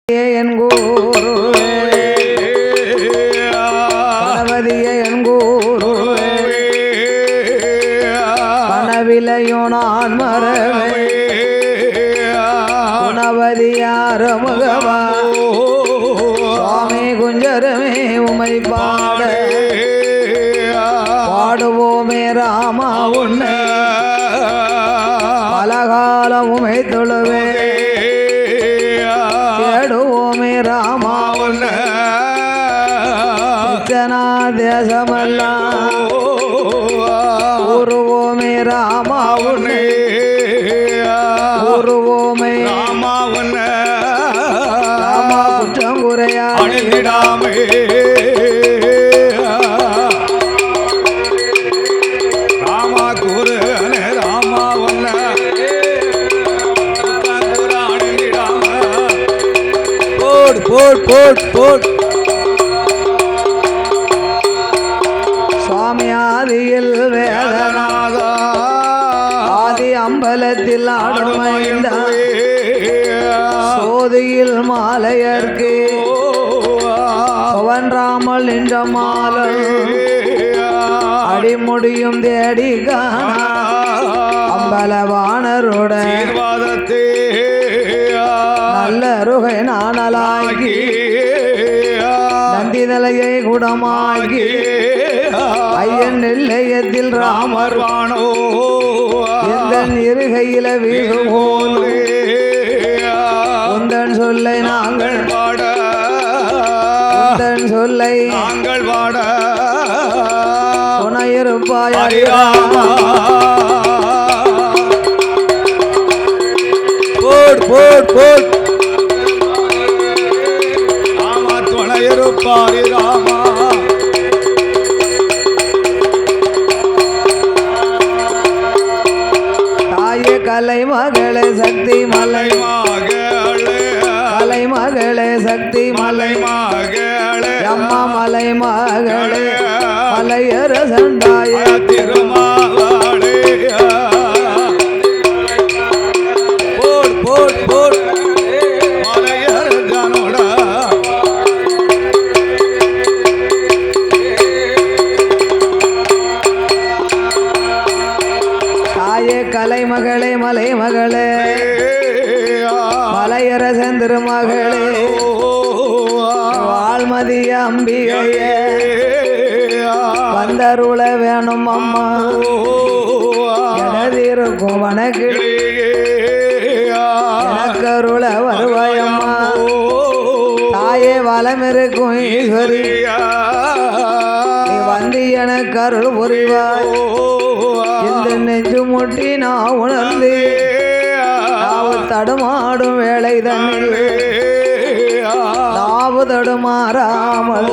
என் கூருவே கணபதியே என் கூருவே கனவிலையோ நான் மறவே குணவதியார் முகவா சுவாமி குஞ்சரமே உமை பாட பாடுவோமே ராமா உன்னை பலகாலம் உமை தொழுவே தேடுவோமே ராமா உன்னை தேசமெல்லாம் கூறுவோமே ராமா உன்னை கூறுவோமே ராமா உன்னை ராமா குற்றம் குறையாமே ராமா கூறு ராமா உன்னை போட் போட் போட் போட் சுவாமி ஆதியில் வேதநாதா ஆதி அம்பலத்தில் ஆடுமைந்த சோதியில் மாலையர்க்கு பவன்ராமல் நின்ற மாலை அடிமுடியும் தேடி காணா அம்பலவாணருடன் நல்ல ருகை நாணலாகி நந்திதலையை குடமாகி ஐயன் நிலையத்தில் ராமர் வானோ எந்த இருகையில வீடு போல் உந்தன் சொல்லை நாங்கள் பாட உந்தன் சொல்லை நாங்கள் பாட துணையிருப்பாய் போட் போட் போட் ராமா துணையிருப்பாரி ராமா தாயே கலை மகளே சக்தி மலை மகளே கலை மகளே சக்தி மலை மகளே அம்மா மலை மகளே மலையர சண்டாய திருமாவளே போட் போட் போட் மலையர் ஜனோட தாயே கலை மகளே மலை மகளே மலையரசன் திருமகளே வாழ்மதிய அம்பிகையே வந்தருள வேணும் அம்மா எனதிருக்கும் வனக்கிளி எனக்கருள வருவாயம்மா தாயே வளமிருக்கும் ஈஸ்வரி நீ வந்து எனக்கு அருள் புரிவாய் இந்த நெஞ்சு முட்டி நான் உணர்ந்து நாவு தடுமாடும் வேளை தன்னில் நாவு தடுமாறாமல்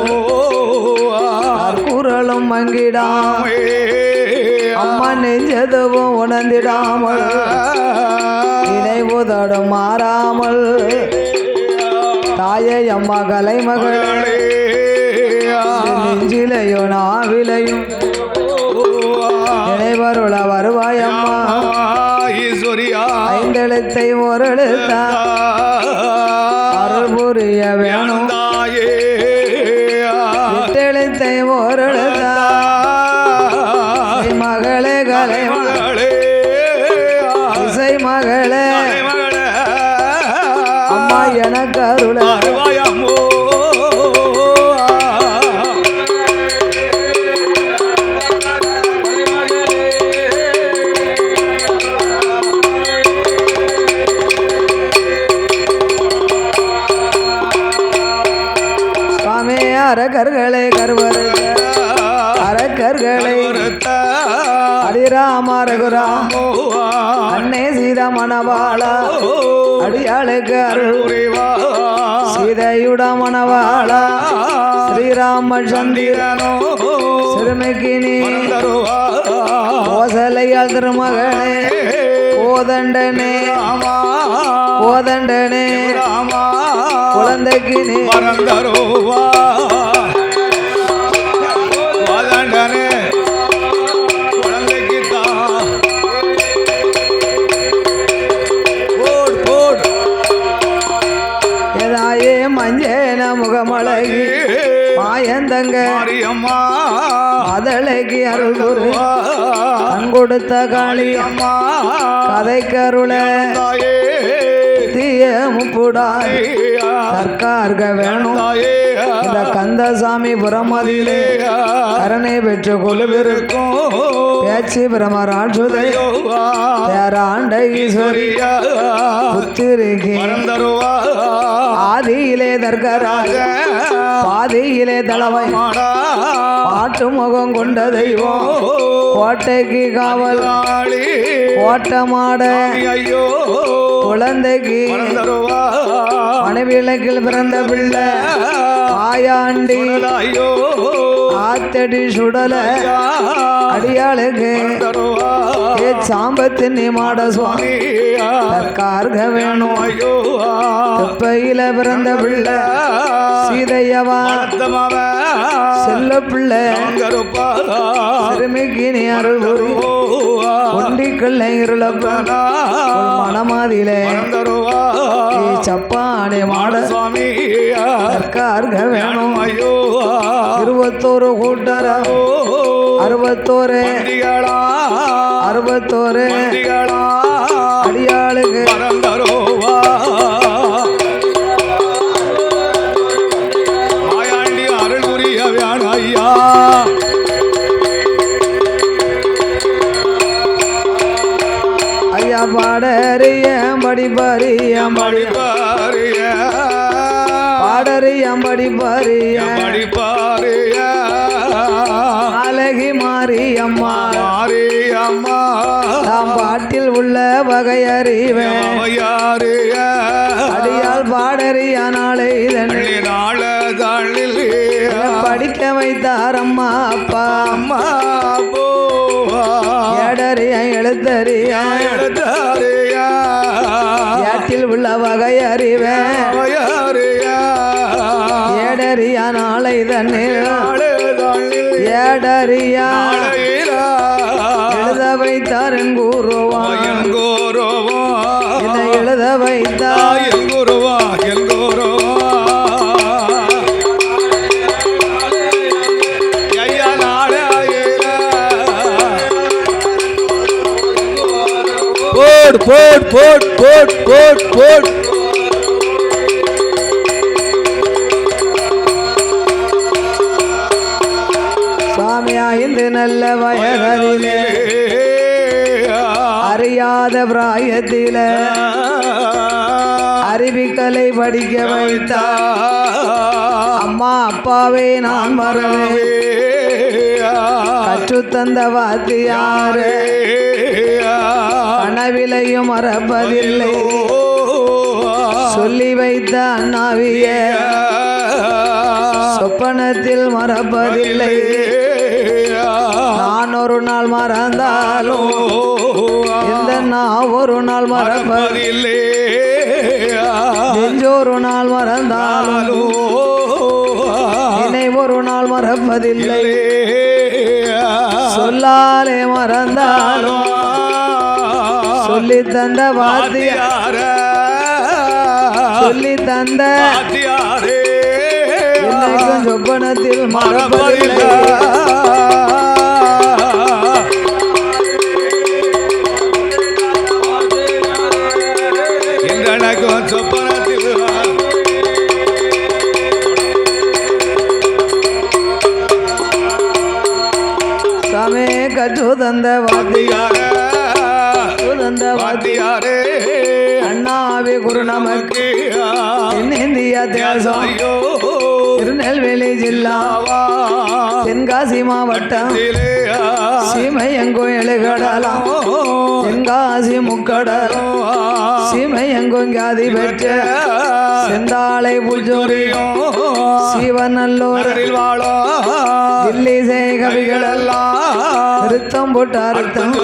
குரலும் மங்கிடாமல் அம்மா நெஞ்சதுவும் உணர்ந்திடாமல் நினைவு தடுமாறாமல் தாயை அம்மா கலை மகளே நெஞ்சிலையும் நாவிலையும் நினைவருள வருவாயம்மா ஈஸ்வரியா ஐந்தெழுத்தை ஒரு எழுத்தா அருள் புரிய வேணும் எட்டெழுத்தை ஒரு எழுத்தா மகளே கலை மகளே இசை மகளே அம்மா எனக்கு அருள அருவாயம்மோ சுவாமி அரகர்களே கருவருக அரக்கர்களை அடிராம ரகுராம் அன்னை சீதா மணவாளா அடியாளுக்கு அருள் சீதையுட மணவாளா ஸ்ரீராம சந்திரனோ சிறுமிக்கு நீ கோசலையால் திருமகனே கோதண்டனே கோதண்டனே குழந்தைக்கு நீ மறந்தருவா கோதண்டனே குழந்தைக்கு தான் போட் போட் எதாயே மஞ்சேன முகமழகி மாயந்தங்க மாரியம்மா அதழைக்கு அருள் குரு கொடுத்த காளி அம்மா கதைக்கருள தாயே தீய முப்புடா தற்கார்க வேணும் இந்த கந்தசாமி புறமதியிலே கரணை பெற்று கொலுவிருக்கும் பேச்சு பிரமராட்சுதை பேராண்ட ஈஸ்வரி புத்திரிகி ஆதியிலே தர்கராஜ பாதியிலே தளவை பாட்டு முகம் கொண்ட தெய்வம் கோட்டைக்கு காவல் கோட்டமாட குழந்தைக்கு மனைவிளக்கில் பிறந்த பிள்ளை ஆயாண்டி ஆத்தடி சுடல அடியாளுக்கு சாம்பத்தின் மாட சுவாமி தற்கார்க வேணும் துப்பையில பிறந்த பிள்ளை சீதையவா செல்ல பிள்ளை சிறுமிக்கு நீ அருள் ஒண்டிக்கல்ல இருளப்ப மனமாதிலே சப்பானே மாட சுவாமி தற்கார்க வேணும் 21 கூட்டர 61 அடியாளுக்கு மாயாண்டி அருள் புரிய வேணும் ஐயா ஐயா பாடறிய படிப்பறிய பாடறிய படிப்பறிய அழகி மாரியம்மா தாம் பாட்டில் உள்ள வகையறிவேன் அடியால் பாடறிய நாளை படிக்க வைத்தார் அம்மா அப்பா ஏடறிய எழுத்தறிய ஏட்டில் உள்ள வகை அறிவேன் ஏடறிய நாளை தண்ணீர் ஏடறியா எழுத வைத்தார் எங்கூருவா என்னை எழுத வைத்தார் போட் சாமியா இந்த நல்ல வயதிலே அறியாத பிராயத்தில அறிவிக்கலை படிக்க வைத்தா அம்மா அப்பாவே நான் மறவே கற்றுத்தந்த வாத்தியாரே கனவிலையும் மறப்பதில்லை சொல்லி வைத்த அண்ணாவிய சொப்பனத்தில் மறப்பதில்லை நான் ஒரு நாள் மறந்தாலும் இந்த நான் ஒரு நாள் மறப்பதில்லை நெஞ்சொரு நாள் மறந்தாலும் என்னை ஒரு நாள் மறப்பதில்லை சொல்லாலே மறந்தாலும் சொல்லி தந்த வாத்தியார சொல்லி தந்த என்னைக்கும் சொப்பனத்தில் மறப்பதில்லை எனக்கும் சொப்பனத்தில் சாமே கற்று தந்த வாத்தியார வாத்தியாரே அண்ணாவே குரு நமக்கு இந்திய தேசம் திருநெல்வேலி ஜில்லாவா தென்காசி மாவட்டம் சீமையங்கோ எழுகடலாம் தென்காசி முக்கடலாம் சீமையங்கோ ஜாதி பெற்ற செந்தாளை புஜோரியும் சிவநல்லூர் தில்லி கவிகள் எல்லாம் நிறுத்தம் போட்டு அறுத்தம்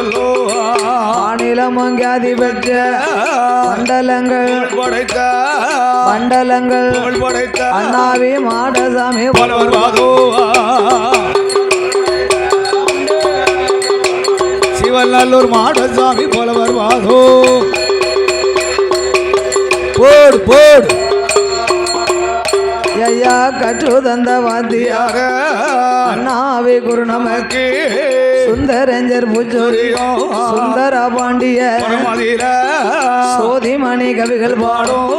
மாநிலமும் ஜாதி பெற்ற மண்டலங்கள் அண்ணாவி மாடசாமி சிவநல்லூர் மாடசாமி போல வருவாதோ போடு ஐயா கற்று தந்த வாத்தியார் அண்ணாவே குரு நமக்கு சுந்தரஞ்சர் பூஜோரியம் சுந்தர பாண்டிய சோதிமணி கவிகள் பாடும்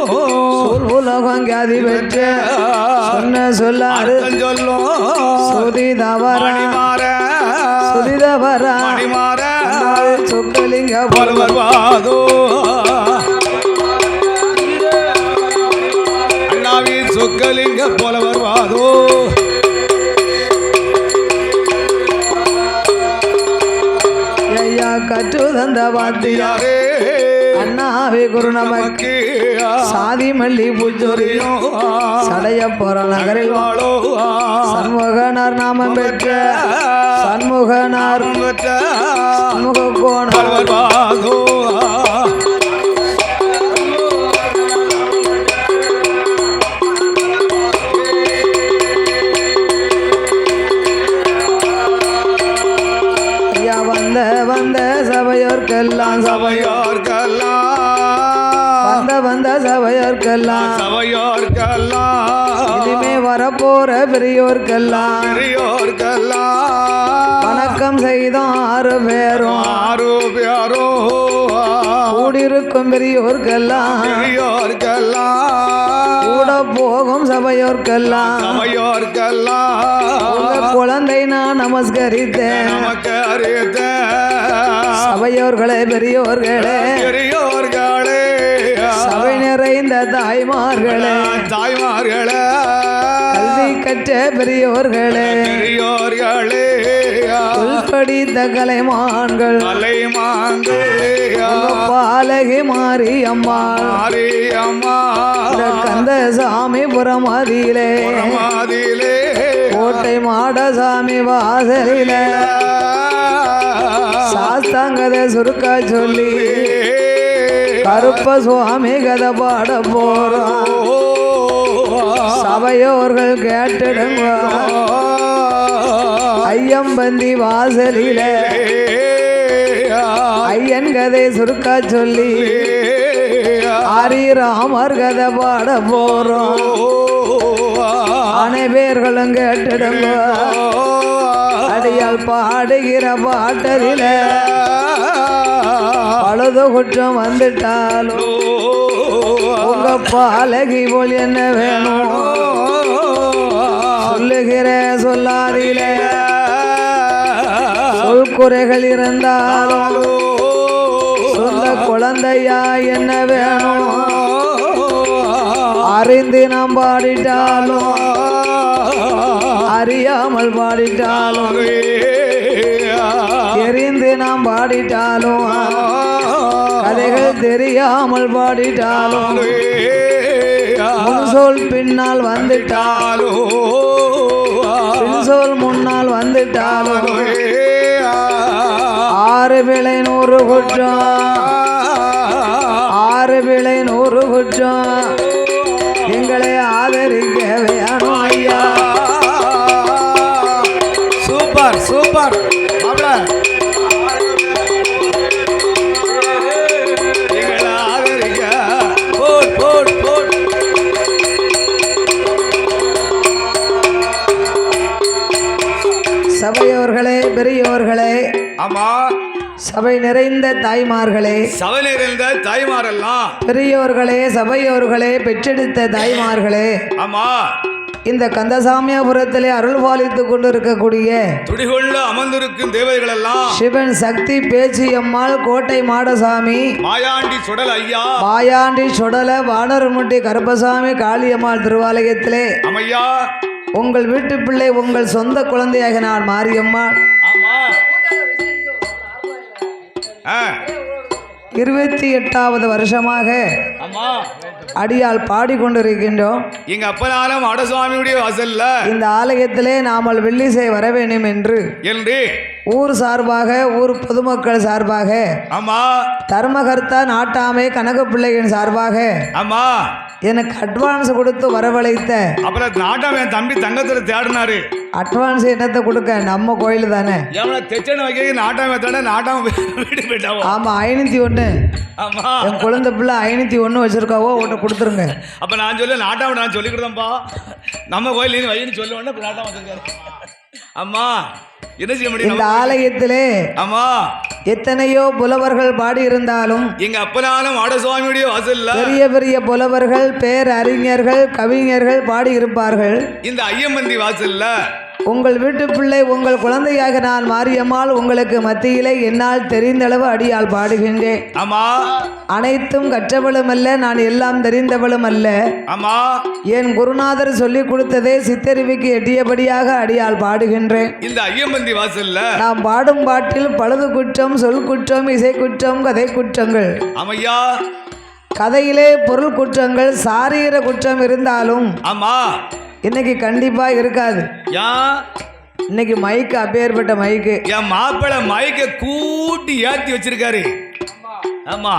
உலகம் கியாதி பெற்ற சொன்ன சொல்லாரு சொல்லும் சுதிதவர சுதிதவர சொக்கலிங்க வருவாதோ அண்ணாவி சொக்கலிங்க போல வருவாதோ ஐயா கற்று தந்த வாத்தியாரே அண்ணாவே குரு நமக்கு சாதி மல்லி பூஜோரியும் சடைய போற நகரில் வாழோ சண்முகனார் நாமம் பெற்ற சண்முகனார் சண்முக கோணர் வருவாதோ வந்த சபையோர்க்கெல்லாம் வந்த சபையோர்க்கெல்லாம் இனிமே வரப்போற பெரியோர்க்கெல்லாம் வணக்கம் செய்தோம் 6 பேரும் கூடியிருக்கும் பெரியோர்க்கெல்லாம் கூட போகும் சபையோர்க்கெல்லாம் குழந்தை நான் நமஸ்கரித்தேன் சபையோர்களே பெரியோர்களே சபை நிறைந்த தாய்மார்களே கல்வி கற்ற பெரியோர்களே படித்த கலைமான்கள் பாலகி மாரியம்மாள் கந்த சாமி புறமதியிலே கோட்டை மாடசாமி வாசலிலே சாஸ்தாங்கதை சுருக்க சொல்லி கருப்ப சுவாமி கதை பாட போறோம் சபையோர்கள் கேட்டிடுங்க ஐயம்பந்தி வாசலில ஐயன் கதை சுருக்க சொல்லி ஹரிராமர் கதை பாட போறோம் அனைவர்களும் கேட்டிடுங்க அடியால் பாடுகிற பாட்டதில பழுது குற்றம் வந்துட்டாலும் உங்க பாலகி போல் என்ன வேணும் சொல்லுகிற சொல்லாதில சொல் குறைகள் இருந்தாலும் சொந்த குழந்தையா என்ன வேணும் அறிந்து நாம் பாடிட்டாலும் அறியாமல் பாடிட்டாலும் தெரிந்து நாம் பாடிட்டாலும் கதைகள் தெரியாமல் பாடிட்டாலும் முன்சொல் பின்னால் வந்துட்டாலும் பின்சொல் முன்னால் வந்துட்டாலும் 6 விலை 100 குற்றம் 6 விலை 100 குற்றம் எங்களை ஆதரிக்க வேணும் ஐயா சூப்பர் சூப்பர் சபையோர்களே பெரியோர்களே ஆமா சபை நிறைந்த தாய்மார்களே சபை நிறைந்த தாய்மாரெல்லாம் பெரியோர்களே சபையோர்களே பெற்றெடுத்த தாய்மார்களே ஆமா இந்த கந்தசாமியாபுரத்திலே அருள் பாலித்துக் கொண்டிருக்கக்கூடிய துடிகொள்ள அமர்ந்திருக்கும் தேவதைகள் எல்லாம் சிவன் சக்தி பேச்சி அம்மாள் கோட்டை மாடசாமி மாயாண்டி சுடல் ஐயா மாயாண்டி சுடல வானரமுட்டி கருப்பசாமி காளியம்மாள் திருவாலயத்திலே அம்மையா உங்கள் வீட்டு பிள்ளை உங்கள் சொந்த குழந்தையாக நான் மாரியம்மாள் 28வது வருஷமாக அடியால் பாடிக்கொண்டிருக்கின்றோம். எங்க அப்பனாலும் ஆடசுவாமியுடைய வாசல்ல இந்த ஆலயத்திலே நாமல் வெள்ளிசை வர வேண்டும் என்று ஊர் சார்பாக ஊர் பொதுமக்கள் சார்பாக ஆமா தர்மகர்த்தா நாட்டாமை கனக பிள்ளைகளின் சார்பாக ஆமா எனக்கு அட்வான்ஸ் கொடுத்து வரவழைத்த அப்புறம் நாட்டாம என் தம்பி தங்கத்துல தேடினாரு. அட்வான்ஸ் என்னத்தை கொடுக்க நம்ம கோயில் தானே நாட்டாம தேட நாட்டாம வீடு போயிட்டாவோ. ஆமா 501 ஆமா என் குழந்தை பிள்ளை 501 வச்சிருக்காவோ ஒன்று கொடுத்துருங்க. அப்ப நான் சொல்ல நாட்டாம நான் சொல்லி கொடுத்தேன்ப்பா. நம்ம கோயில் வயிறு சொல்ல உடனே நாட்டம் வந்திருக்காரு. அம்மா என்ன செய்ய முடியும்? இந்த ஆலயத்திலே ஆமா எத்தனையோ புலவர்கள் பாடி இருந்தாலும் எங்க அப்பனாலும் மாடசுவாமியுடைய வாசல்ல பெரிய பெரிய புலவர்கள் பேரறிஞர்கள் கவிஞர்கள் பாடி இருப்பார்கள். இந்த ஐயம்பந்தி வாசல்ல உங்கள் வீட்டு பிள்ளை உங்கள் குழந்தையாக நான் மாரியம்மாள் உங்களுக்கு மத்தியிலே என்னால் தெரிந்தளவு அடியால் பாடுகின்றேன். ஆமா அனைத்தும் கற்றவளும் அல்ல, நான் எல்லாம் தெரிந்தவளும் அல்ல. ஆமா என் குருநாதர் சொல்லிக் கொடுத்ததே சித்தறிவுக்கு எட்டியபடியாக அடியால் பாடுகின்றேன். இந்த ஐயம்பந்தி வாசல்ல நாம் பாடும் பாட்டில் பழுது குற்றம், சொல் குற்றம், இசை குற்றம், கதை குற்றங்கள், ஆமையா கதையிலே பொருள் குற்றங்கள், சாரீர குற்றம் இருந்தாலும் ஆமா இன்னைக்கு கண்டிப்பா இருக்காது. இன்னைக்கு மைக்கு அப்பேற்பட்ட மைக்கு என் மாப்பிள மைக்க கூட்டி ஏத்தி வச்சிருக்காரு. ஆமா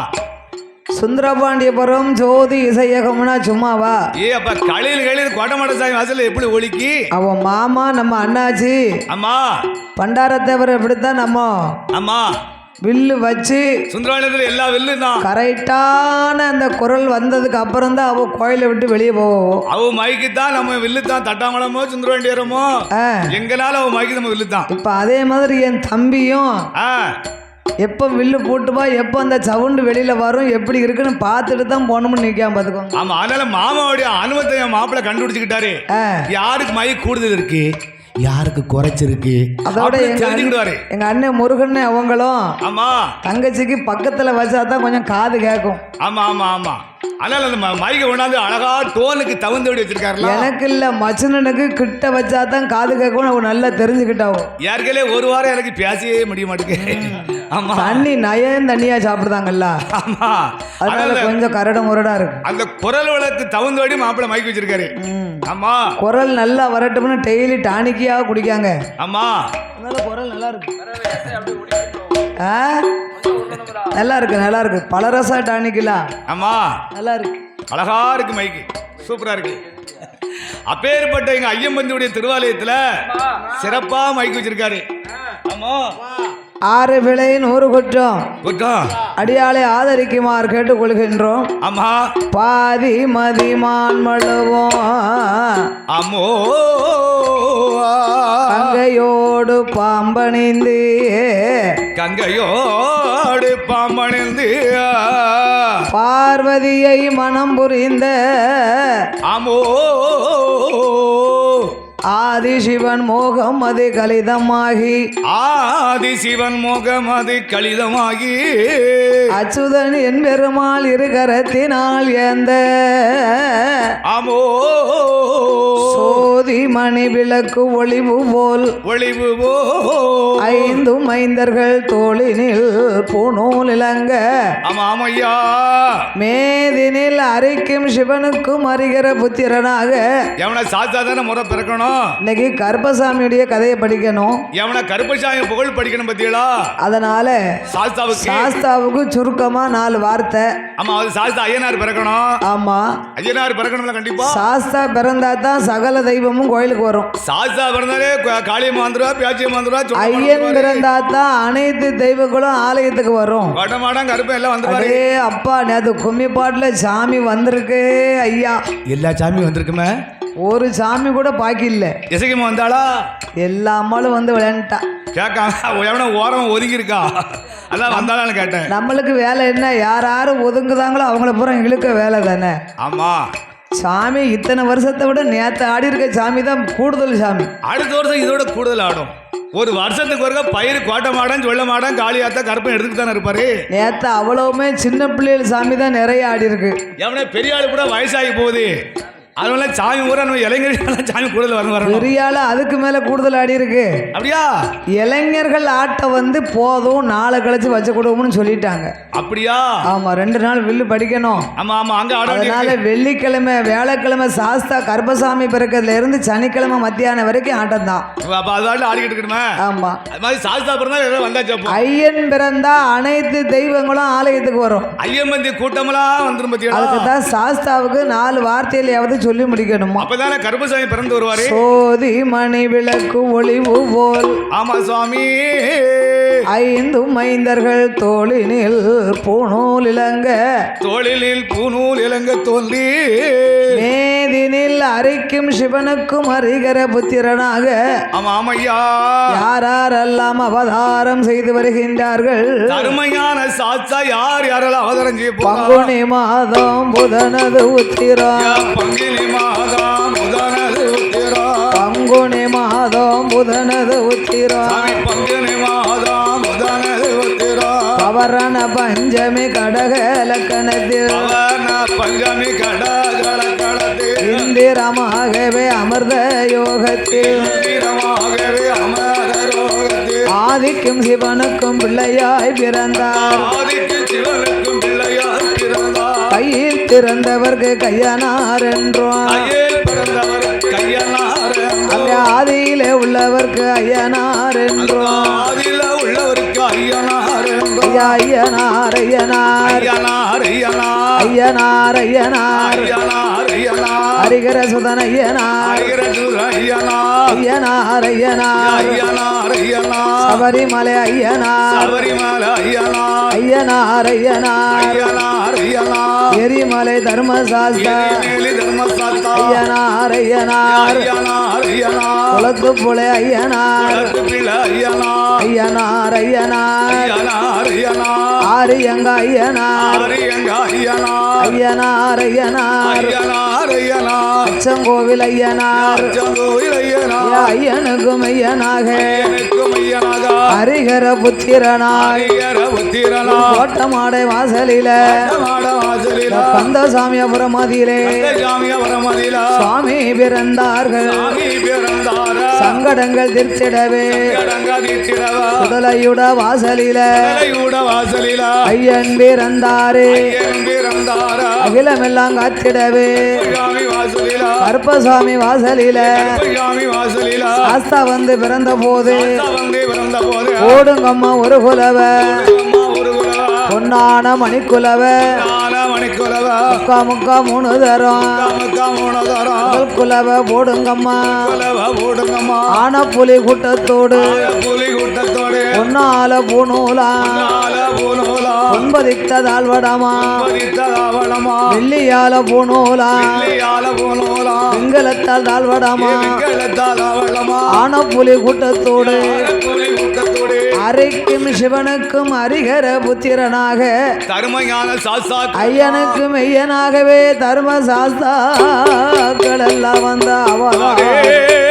சுந்தரபாண்டியபுரம் ஜோதி இசையகம்னா சும்மாவா? அப்ப களில் கோட்டமாட சாமி வாசல்ல எப்படி ஒலிக்கி அவன் மாமா நம்ம அண்ணாச்சி ஆமா பண்டாரத்தேவர் இப்படித்தான் நம்ம ஆமா வில்லு வச்சு சுந்தரபாண்டியத்துல எல்லா வில்லு தான் கரெக்டான அந்த குரல் வந்ததுக்கு அப்புறம் தான் அவ கோயிலை விட்டு வெளியே போவோம். அவ மைக்கு தான் நம்ம வில்லு தான். தட்டாமலமோ சுந்தரபாண்டியரமோ எங்கனால அவ மைக்கு நம்ம வில்லு தான். இப்ப அதே மாதிரி என் தம்பியும் எப்போ வில்லு போட்டுவா, எப்போ அந்த சவுண்டு வெளியில வரும், எப்படி இருக்குன்னு பார்த்துட்டு தான் போகணும்னு நிற்காம பார்த்துக்கோங்க. ஆமா அதனால மாமாவுடைய அனுமதி என் மாப்பிள்ள கண்டுபிடிச்சுக்கிட்டாரு. யாருக்கு மைக் கூடுதல் இருக்கு, யாருக்கு குறைச்சிருக்கு, அதோட எங்க அண்ணன் முருகன் அவங்களும் ஆமா தங்கச்சிக்கு பக்கத்துல வச்சாதான் கொஞ்சம் காது கேட்கும். ஆமா ஆமா ஆமா அதனால அந்த மைக்கை கொண்டாந்து அழகா டோனுக்கு தகுந்தபடி வச்சிருக்காருல. எனக்கு இல்ல மச்சனனுக்கு கிட்ட வச்சாதான் காது கேட்கும். அவன் நல்லா தெரிஞ்சுக்கிட்டாவும். ஏற்கனவே ஒரு வாரம் எனக்கு பேசவே முடிய மாட்டேங்குது. ஆமா தண்ணி நயன் தண்ணியா சாப்பிடுதாங்கல்ல. ஆமா அதனால கொஞ்சம் கரடு முரடா இருக்கு. அந்த குரல் வளர்த்து தகுந்தபடி மாப்பிள்ள மைக் வச்சிருக்காரு. ஆமா குரல் நல்லா வரட்டும்னு டெய்லி டானிக்கியா குடிக்காங்க. ஆமா அதனால குரல் நல்லா இருக்கு. நல்லா இருக்கு நல்லா இருக்கு. பலரசா டானிக்கலா. ஆமா நல்லா இருக்கு. அழகா இருக்கு மைக்கு, சூப்பரா இருக்கு. அப்பேற்பட்ட எங்க ஐயம்பந்தியுடைய திருவாலயத்துல சிறப்பா மைக் வச்சிருக்காரு. ஆமா 6 விலை 100 குற்றம் குற்றம் அடியாளை ஆதரிக்குமாறு கேட்டுக்கொள்கின்றோம். ஆமா பாதி மதிமான் மழுவோம் அம்மோ கங்கையோடு பாம்பணிந்து கங்கையோடு பாம்பணிந்து பார்வதியை மனம் புரிந்த அமோ ஆதிசிவன் மோகம் அது கலிதமாகி ஆதிசிவன் மோகம் அது கலிதமாகி அச்சுதன் என் பெருமாள் இருகரத்தினால் ஏந்த அமோ சோதி மணி விளக்கு ஒளிவு போல் 5 மைந்தர்கள் தோளினில் பூணூல் இளங்க ஆமா ஆமையா மேதினில் அரிக்கும் சிவனுக்கும் அறிகிற புத்திரனாக எவனை சாத்தாதான முறை பிறக்கணும். இன்னைக்கு கருப்பசாமியுடைய கதையை படிக்கணும். எவனை கருப்பசாமி புகழ் படிக்கணும் பத்தியலா. அதனால சாஸ்தாவுக்கு சுருக்கமா 4 வார்த்தை. ஆமா அது சாஸ்தா ஐயனார் பிறக்கணும். ஆமா ஐயனார் பிறக்கணும்ல கண்டிப்பா. சாஸ்தா பிறந்தா தான் சகல தெய்வமும் கோயிலுக்கு வரும். சாஸ்தா பிறந்தாலே காளியம்மா வந்துருவா, பேச்சியம்மா வந்துருவா. ஐயன் பிறந்தா தான் அனைத்து தெய்வங்களும் ஆலயத்துக்கு வரும். வடமாடம் கருப்பம் எல்லாம் வந்துருவாரு. அப்பா நேத்து கும்மி பாட்டுல சாமி வந்திருக்கு ஐயா. எல்லா சாமியும் வந்திருக்குமே, ஒரு சாமி கூட பாக்கி இல்ல. இசைக்குமா வந்தாளா? எல்லா அம்மாளும் வந்து விளையாண்டா. கேட்காம எவனோ ஓரம் ஒதுங்கி இருக்கா, அதான் வந்தாளான்னு கேட்டேன். நம்மளுக்கு வேலை என்ன, யார் ஒதுங்குதாங்களோ அவங்கள பூரா இழுக்க வேலை தானே. ஆமா சாமி இத்தனை வருஷத்தை விட நேற்று ஆடி இருக்க சாமி தான் கூடுதல் சாமி. அடுத்த வருஷம் இதோட கூடுதல் ஆடும். ஒரு வருஷத்துக்கு ஒருக்க பயிர் கோட்டை மாடம் சொல்ல மாடம் காளியாத்தா கருப்பம் எடுத்துட்டு தானே இருப்பாரு. நேற்று அவ்வளவுமே சின்ன பிள்ளைகள் சாமி தான் நிறைய ஆடி இருக்கு. எவனே பெரிய ஆளு கூட வயசாகி போகுது. அதனால சாமி ஊரா நம்ம இளைஞர்கள் சாமி கூடுதல் வரணும். பெரிய ஆளு அதுக்கு மேல கூடுதல் ஆடி இருக்கு. அப்படியா? இளைஞர்கள் ஆட்ட வந்து போதும், நாளை கழிச்சு வச்சு கொடுவோம்னு சொல்லிட்டாங்க. அப்படியா? ஆமா 2 நாள் வில்லு படிக்கணும். ஆமா ஆமா அங்க அதனால வெள்ளிக்கிழமை வியாழக்கிழமை சாஸ்தா கருப்பசாமி பிறக்கிறதுல இருந்து சனிக்கிழமை மத்தியானம் வரைக்கும் ஆட்டம் தான். ஆடிக்கிட்டு இருக்கணுமே. ஆமா அது மாதிரி சாஸ்தா பிறந்தா வந்தாச்சு. ஐயன் பிறந்தா அனைத்து தெய்வங்களும் ஆலயத்துக்கு வரும். ஐயம்பந்தி கூட்டமெல்லாம் வந்துடும் பத்தியா. அதுக்கு தான் சாஸ்தாவுக்கு 4 வார்த்தையிலாவது சொல்லி முடிக்கணும். அப்பதானே கருப்பசாமி பிறந்து வருவாரு. சோதி மணி விளக்கு ஒளிவு போல். ஆமா சுவாமி. 5 மைந்தர்கள் தோளினில் பூணூல் இளங்க தோளினில் பூணூல் இளங்க தோன்றி இதனில் அரிக்கும் சிவனுக்கும் அறிகர புத்திரனாக ஆமா ஆமையா யாரெல்லாம் அவதாரம் செய்து வருகின்றார்கள். அருமையான சாட்சா யார் யாரெல்லாம் அவதாரம் செய்ய பங்குனி மாதம் புதனது உத்திரம். பங்குனி மாதம் புதனது உத்திரம். பங்குனி மாதம் புதனது உத்திரம். பங்குனி மாதம் புதனது உத்திரம். பவரண பஞ்சமி கடக லக்கணத்தில் பஞ்சமி கடக லக்கணத்தில் இந்திரமாகவே அமிர்த யோகத்தில் இந்திரமாகவே அமர ரோகத்தில் ஆதிக்கும் சிவனுக்கும் பிள்ளையாய் பிறந்தார். ஆதிக்கும் சிவனுக்கும் பிள்ளையாய் பிறந்தார். கையில் திறந்தவர்க்கு கையனார் என்றோம். கையில் பிறந்தவர் கையனார் அங்கே ஆதியிலே உள்ளவர்க்கு ஐயனார் என்றோம். ஆதியில உள்ளவருக்கு ஐயனார் ஐயா ஐயனார் ஐயனார் ஐயனார் ஐயனார் ஐயனார் ஐயனார் ஐயனார் ஐயனார் ஹரிகர சுதன் ஐயனார் ஐயனார் ஐயனார் ஐயனார் ஐயனார் ஐயனார் சபரிமலை ஐயனார் சபரிமலை ஐயனார் ஐயனார் ஐயனார் ஐயனார் ஐயனார் எரிமலை தர்மசாஸ்திர தர்மசாஸ்தா ஐயனார் ஐயனார் ஐயனார் ஐயனார் குளத்துப்புழை ஐயனார் பிள்ளை ஐயனார் ஐயனார் ஐயனார் ஐயனார் ஐயனார் ஆரியங்க ஐயனார் ஆரியங்க ஐயனார் ஐயனார் ஐயனார் ஐயனார் ஐயனார் அச்சங்கோவில் ஐயனார் அச்சங்கோவில் ஐயனார் ஐயனுக்கும் ஐயனாக எனக்கும் ஐயனாக ஹரிகர புத்திரனாய் ஹரிஹர புத்திரனாய் கோட்டமாடை வாசலில மாட வாசலில கந்தசாமியபுரம் மதியிலே சாமியபுரமதில சுவாமி பிறந்தார்கள். சாமி பிறந்தார சங்கடங்கள் தீர்த்திடவே கடங்க தீர்த்திடவ சுடலையுட வாசலில தலையூட வாசலில ஐயன் பிறந்தாரே. ஐயன் பிறந்தார அகிலமெல்லாம் காத்திடவே சாமி வாசலில கருப்பசாமி வாசலில சாமி வாசலில ஆஸ்தா வந்து பிறந்த போது வந்து பிறந்த போது ஓடுங்கம்மா ஒரு குலவ அம்மா ஒரு குலவ பொன்னான மணிக்குலவ நால மணிக்குலவ முக்கா முக்கா மூணு தரம் முக்கா மூணு தரம் முதல் குலவ போடுங்கம்மா குலவ போடுங்கம்மா ஆன புலி கூட்டத்தோடு புலி கூட்டத்தோடு பொன்னால பூநூலா நால பூநூலா ஒன்பதித்ததால் வடமா பதித்ததாவளமா வெள்ளியால பூநூலா வெள்ளியால பூநூலா வெங்கலத்தால் தாழ்வடமா வெங்கலத்தாவளமா ஆன புலி கூட்டத்தோடு புலி கூட்டத்தோடு அரைக்கும் சிவனுக்கும் ஹரிஹர புத்திரனாக தர்மஞான சாஸ்தா ஐயனுக்கும் ஐயனாகவே தர்ம சாஸ்தாக்கள் எல்லாம் வந்த அவதாரம்.